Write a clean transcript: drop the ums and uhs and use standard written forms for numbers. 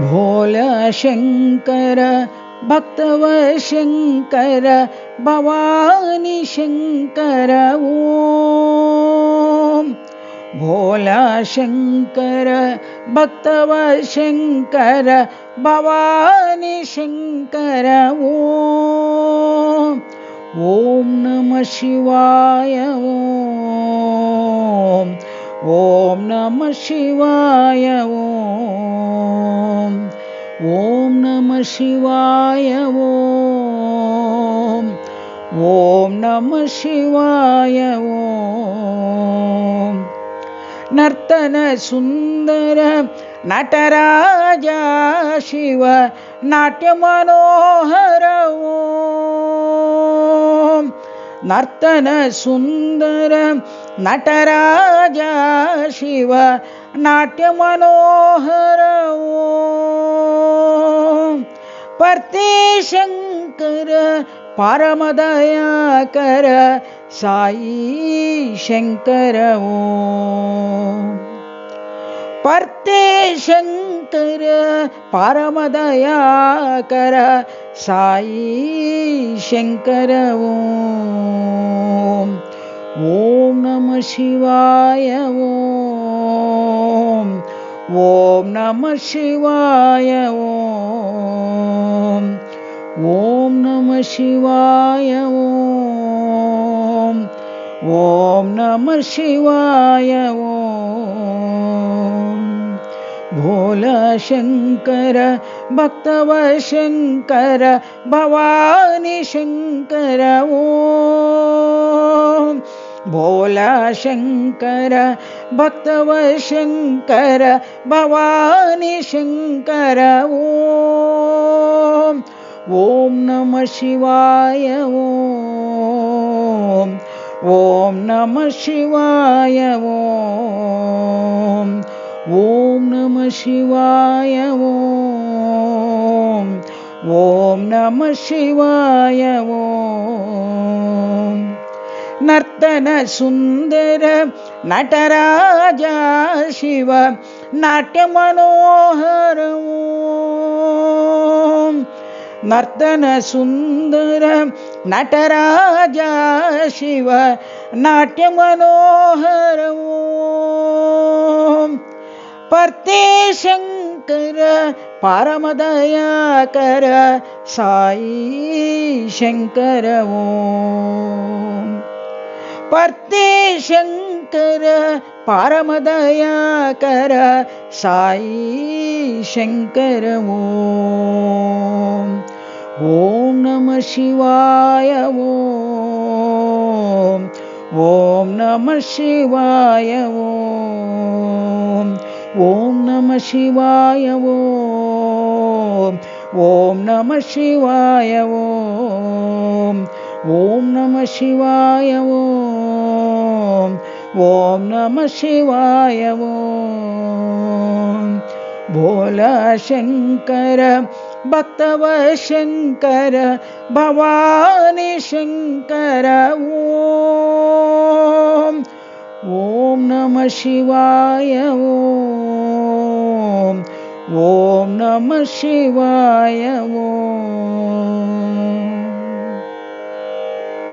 भोला शंकर भक्तव शंकर भवानी शंकर ओम। भोला शंकर भक्तव शंकर भवानी शंकर ओम। ओम नमः शिवाय ओम। ओम नमः शिवाय ओम। ओम नमः शिवाय ओम। ओम नमः शिवाय ओम। नर्तन सुंदर नटराजा शिव नाट्य मनोहर ओम। नर्तन सुंदर नटराजा शिव नाट्य मनोहर ओम। पर्ते शंकर परम दयाकर साई शंकर ओम। पर्ते शंकर परम दयाकर साई शंकर ओम। ओम नमः शिवाय ओम। ओम नमः शिवाय ओम। ओम नमः शिवाय ओम। ओम नमः शिवाय ओम। भोला शंकर भक्तव शंकर भवानी शंकर ओम। भोला शंकर भक्तव शंकर भवानी शंकर ओम। ओम नमः शिवाय ओम। ओम नमः शिवाय ओम। ओम नमः शिवाय ओम। ओम नमः शिवाय ओम। नर्तन सुंदर नटराजा शिव नाट्य मनोहर ओम। नर्तन सुंदर नटराजा शिव नाट्य मनोहर ओम। पर्ते शंकर परम दयाकर साई शंकर ओम। पर्ते शंकर परम दयाकर साई शंकर ओम। ओम नमः शिवाय ओम। ओम नमः शिवाय ओम। ओम नमः शिवाय ओम। ओम नमः शिवाय ओम। ओम नमः शिवाय ओम। ओम नमः शिवाय ओम। भोला शंकर भक्तव शंकर भवानी शंकर ओम। ओम नमः शिवाय ओम। ओम नमः शिवाय ओम।